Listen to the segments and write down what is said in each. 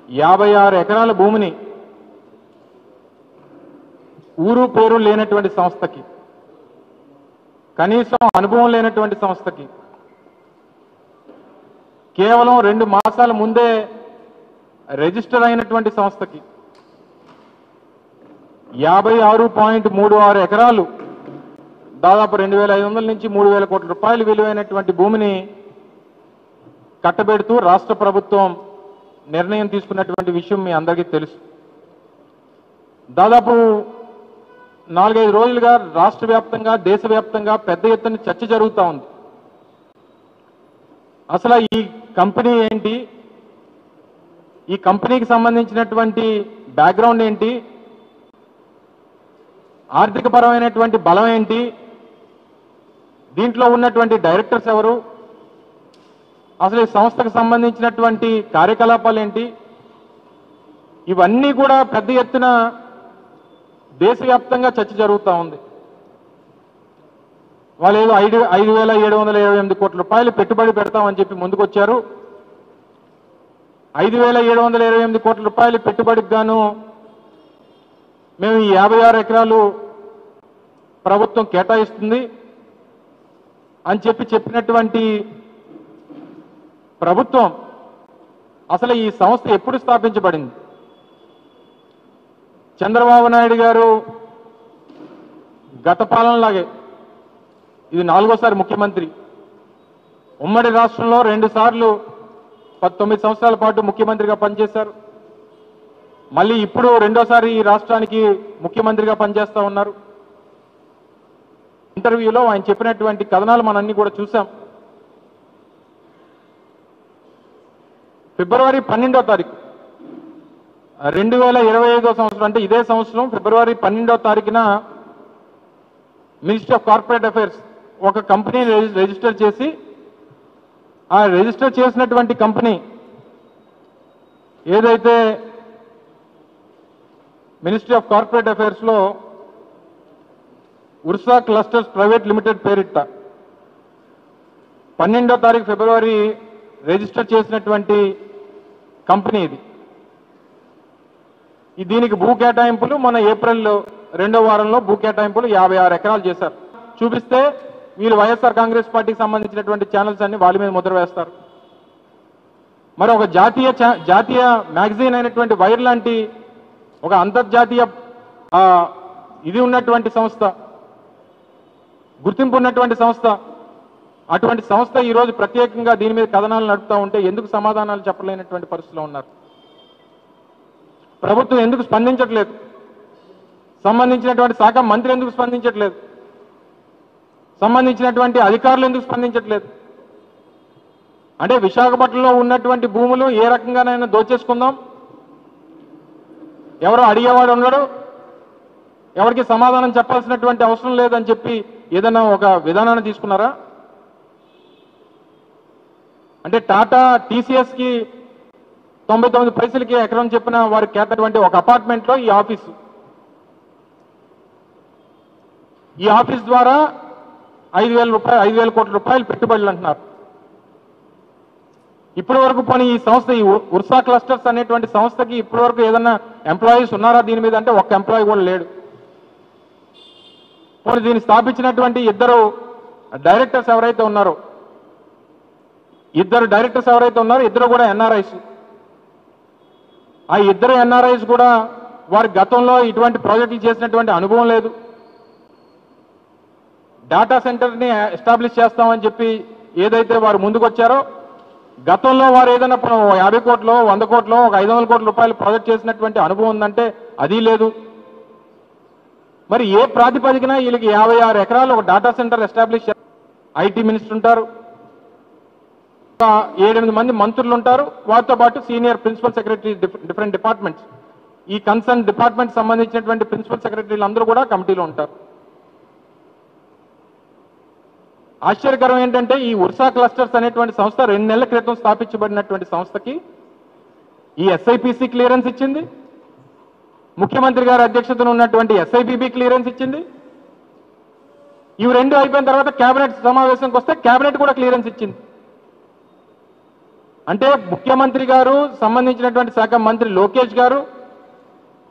56 ఎకరాల భూమిని ఊరు పేరు లేనటువంటి సంస్థకి, కనీసం అనుభవం లేనటువంటి సంస్థకి కేవలం 2 మాసాల ముందే రిజిస్టర్ అయినటువంటి సంస్థకి 56.36 ఎకరాలు దాదాపు 2,500 నుంచి 3,000 కోట్ల రూపాయలు విలువైనటువంటి భూమిని కట్టబెడుతూ రాష్ట్ర ప్రభుత్వం నిర్ణయం తీసుకున్నటువంటి విషయం మీ అందరికీ తెలుసు. దాదాపు 4-5 రోజులుగా రాష్ట్ర వ్యాప్తంగా దేశవ్యాప్తంగా పెద్ద ఎత్తున చర్చ జరుగుతూ ఉంది. అసలు ఈ కంపెనీ ఏంటి, ఈ కంపెనీకి సంబంధించినటువంటి బ్యాక్గ్రౌండ్ ఏంటి, ఆర్థిక పరమైనటువంటి బలం ఏంటి, దీంట్లో ఉన్నటువంటి డైరెక్టర్స్ ఎవరు, అసలు ఈ సంస్థకు సంబంధించినటువంటి కార్యకలాపాలు ఏంటి, ఇవన్నీ కూడా పెద్ద ఎత్తున దేశవ్యాప్తంగా చర్చ జరుగుతూ ఉంది. వాళ్ళు ఏదో 5,728 కోట్ల రూపాయలు పెట్టుబడి పెడతామని చెప్పి ముందుకొచ్చారు. 5,728 కోట్ల రూపాయలు పెట్టుబడికి గాను మేము ఈ 56 ఎకరాలు ప్రభుత్వం కేటాయిస్తుంది అని చెప్పినటువంటి ప్రభుత్వం అసలు ఈ సంస్థ ఎప్పుడు స్థాపించబడింది? చంద్రబాబు నాయుడు గారు గత పాలనలాగే ఇది 4వసారి ముఖ్యమంత్రి. ఉమ్మడి రాష్ట్రంలో 2 సార్లు 19 సంవత్సరాల పాటు ముఖ్యమంత్రిగా పనిచేశారు. మళ్ళీ ఇప్పుడు 2వసారి ఈ రాష్ట్రానికి ముఖ్యమంత్రిగా పనిచేస్తూ ఉన్నారు. ఇంటర్వ్యూలో ఆయన చెప్పినటువంటి కథనాలు మనన్నీ కూడా చూసాం. ఫిబ్రవరి 12వ తారీఖు 2025వ సంవత్సరం, అంటే ఇదే సంవత్సరం ఫిబ్రవరి 12వ తారీఖున మినిస్ట్రీ ఆఫ్ కార్పొరేట్ అఫైర్స్ ఒక కంపెనీని రిజిస్టర్ చేసి, ఆ రిజిస్టర్ చేసినటువంటి కంపెనీ ఏదైతే మినిస్ట్రీ ఆఫ్ కార్పొరేట్ అఫైర్స్లో ఉర్సా క్లస్టర్స్ ప్రైవేట్ లిమిటెడ్ పేరిట 12వ తారీఖు ఫిబ్రవరి రిజిస్టర్ చేసినటువంటి కంపెనీ ఇది. దీనికి భూ కేటాయింపులు మన ఏప్రిల్ 2వ వారంలో భూ కేటాయింపులు 56 ఎకరాలు చేశారు. చూపిస్తే వీళ్ళు వైఎస్ఆర్ కాంగ్రెస్ పార్టీకి సంబంధించినటువంటి ఛానల్స్ అన్ని వాళ్ళ మీద ముద్ర వేస్తారు. మరి ఒక జాతీయ మ్యాగజైన్ అయినటువంటి వైర్ లాంటి ఒక అంతర్జాతీయ ఇది ఉన్నటువంటి సంస్థ, గుర్తింపు ఉన్నటువంటి సంస్థ, అటువంటి సంస్థ ఈరోజు ప్రత్యేకంగా దీని మీద కథనాలు నడుపుతూ ఉంటే ఎందుకు సమాధానాలు చెప్పలేనటువంటి పరిస్థితిలో ఉన్నారు? ప్రభుత్వం ఎందుకు స్పందించట్లేదు? సంబంధించినటువంటి శాఖ మంత్రి ఎందుకు స్పందించట్లేదు? సంబంధించినటువంటి అధికారులు ఎందుకు స్పందించట్లేదు? అంటే విశాఖపట్నంలో ఉన్నటువంటి భూములు ఏ రకంగానైనా దోచేసుకుందాం, ఎవరో అడిగేవాడు ఉన్నాడు, ఎవరికి సమాధానం చెప్పాల్సినటువంటి అవసరం లేదని చెప్పి ఏదైనా ఒక విధానాన్ని తీసుకున్నారా? అంటే టాటా టీసీఎస్కి 99 పైసలకి ఎకరం చెప్పిన వారికి కేటటువంటి ఒక అపార్ట్మెంట్లో ఈ ఆఫీస్ ద్వారా 5,000 కోట్ల రూపాయలు పెట్టుబడులు అంటున్నారు. ఇప్పటి వరకు పోనీ ఈ సంస్థ, ఈ ఉర్సా క్లస్టర్స్ అనేటువంటి సంస్థకి ఇప్పటి వరకు ఏదన్నా ఎంప్లాయీస్ ఉన్నారా దీని మీద అంటే ఒక్క ఎంప్లాయీ కూడా లేడు. పోనీ దీన్ని స్థాపించినటువంటి 2 డైరెక్టర్స్ ఎవరైతే ఉన్నారో, 2 డైరెక్టర్స్ ఎవరైతే ఉన్నారో 2 కూడా ఎన్ఆర్ఐస్. ఆ 2 ఎన్ఆర్ఐస్ కూడా వారి గతంలో ఇటువంటి ప్రాజెక్టులు చేసినటువంటి అనుభవం లేదు. డేటా సెంటర్ని ఎస్టాబ్లిష్ చేస్తామని చెప్పి ఏదైతే వారు ముందుకు వచ్చారో, గతంలో వారు ఏదైనా 50 కోట్లు 100 కోట్లు 500 కోట్ల రూపాయలు ప్రాజెక్ట్ చేసినటువంటి అనుభవం ఉందంటే అది లేదు. మరి ఏ ప్రాతిపదికన వీళ్ళకి 56 ఎకరాలు ఒక data center establish, IT minister ఉంటారు, 7-8 మంది మంత్రులు ఉంటారు, వారితో పాటు senior principal secretary different departments, ఈ కన్సర్న్ డిపార్ట్మెంట్ సంబంధించినటువంటి ప్రిన్సిపల్ సెక్రటరీలు అందరూ కూడా కమిటీలో ఉంటారు. ఆశ్చర్యకరం ఏంటంటే ఈ ఉర్సా క్లస్టర్స్ అనేటువంటి సంస్థ 2 నెలల క్రితం స్థాపించబడినటువంటి సంస్థకి ఈ ఎస్ఐపిసి క్లియరెన్స్ ఇచ్చింది, ముఖ్యమంత్రి గారి అధ్యక్షతన ఉన్నటువంటి ఎస్ఐబిబి క్లియరెన్స్ ఇచ్చింది. ఇవి 2 అయిపోయిన తర్వాత కేబినెట్ సమావేశంకి వస్తే కేబినెట్ కూడా క్లియరెన్స్ ఇచ్చింది. అంటే ముఖ్యమంత్రి గారు, సంబంధించినటువంటి శాఖ మంత్రి లోకేష్ గారు,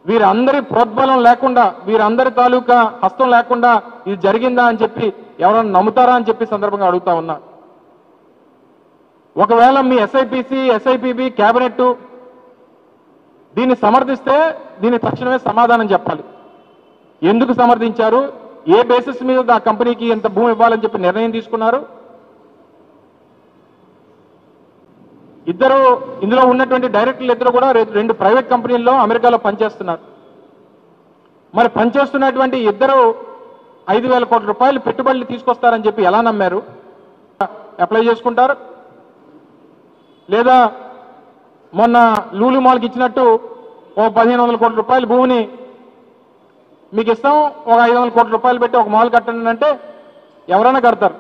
వీరందరి ప్రోద్బలం లేకుండా, వీరందరి తాలూకా హస్తం లేకుండా ఇది జరిగిందా అని చెప్పి ఎవరైనా నమ్ముతారా అని చెప్పి సందర్భంగా అడుగుతా ఉన్నా. ఒకవేళ మీ ఎస్ఐపిసి, ఎస్ఐపిబి, కేబినెట్ దీన్ని సమర్థిస్తే దీన్ని తక్షణమే సమాధానం చెప్పాలి. ఎందుకు సమర్థించారు? ఏ బేసిస్ మీద ఆ కంపెనీకి ఎంత భూమి ఇవ్వాలని చెప్పి నిర్ణయం తీసుకున్నారు? ఇందులో ఉన్నటువంటి డైరెక్టర్లు ఇద్దరు కూడా 2 ప్రైవేట్ కంపెనీల్లో అమెరికాలో పనిచేస్తున్నారు. మరి పనిచేస్తున్నటువంటి ఇద్దరు 5,000 కోట్ల రూపాయలు పెట్టుబడులు తీసుకొస్తారని చెప్పి ఎలా నమ్మారు? అప్లై చేసుకుంటారు, లేదా మొన్న లూలు మాల్కి ఇచ్చినట్టు ఓ 1,500 కోట్ల రూపాయల భూమిని మీకు ఇస్తాం, ఒక 500 కోట్ల రూపాయలు పెట్టి ఒక మాల్ కట్టండి అంటే ఎవరైనా కడతారు.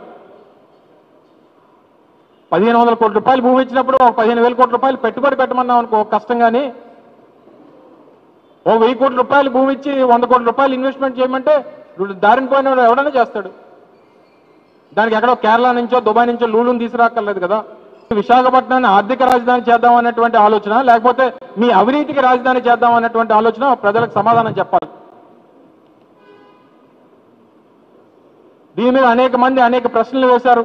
1,500 కోట్ల రూపాయలు భూమి ఇచ్చినప్పుడు ఒక 15,000 కోట్ల రూపాయలు పెట్టుబడి పెట్టమన్నాం అనుకో కష్టం, కానీ ఓ 1,000 కోట్ల రూపాయలు భూమి ఇచ్చి 100 కోట్ల రూపాయలు ఇన్వెస్ట్మెంట్ చేయమంటే దారిని పోయిన ఎవడైనా చేస్తాడు. దానికి ఎక్కడో కేరళ నుంచో దుబాయ్ నుంచో లూలుని తీసుకురాక్కర్లేదు కదా. విశాఖపట్నాన్ని ఆర్థిక రాజధాని చేద్దాం అన్నటువంటి ఆలోచన, లేకపోతే మీ అవినీతికి రాజధాని చేద్దాం అన్నటువంటి ఆలోచన ప్రజలకు సమాధానం చెప్పాలి. దీని మీద అనేక మంది అనేక ప్రశ్నలు వేశారు.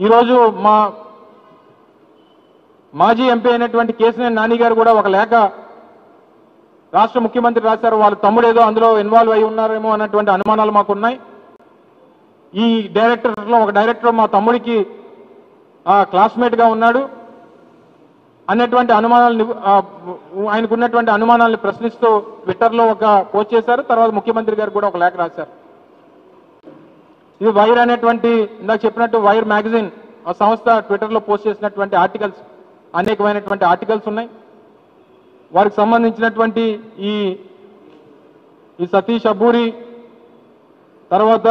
ఈరోజు మా మాజీ ఎంపీ అయినటువంటి కేసినేని నాని గారు కూడా ఒక లేఖ రాష్ట్ర ముఖ్యమంత్రి రాశారు. వాళ్ళ తమ్ముడు ఏదో అందులో ఇన్వాల్వ్ అయి ఉన్నారేమో అన్నటువంటి అనుమానాలు మాకున్నాయి. ఈ డైరెక్టర్లో ఒక డైరెక్టర్ మా తమ్ముడికి క్లాస్మేట్గా ఉన్నాడు అన్నటువంటి అనుమానాలను, ఆయనకున్నటువంటి అనుమానాలను ప్రశ్నిస్తూ ట్విట్టర్లో ఒక పోస్ట్ చేశారు. తర్వాత ముఖ్యమంత్రి గారు కూడా ఒక లేఖ రాశారు. ఇది వైర్ అనేటువంటి, ఇందాక చెప్పినట్టు వైర్ మ్యాగజైన్ ఆ సంస్థ ట్విట్టర్లో పోస్ట్ చేసినటువంటి ఆర్టికల్స్, అనేకమైనటువంటి ఆర్టికల్స్ ఉన్నాయి. వారికి సంబంధించినటువంటి ఈ సతీష్ అబ్బూరి, తర్వాత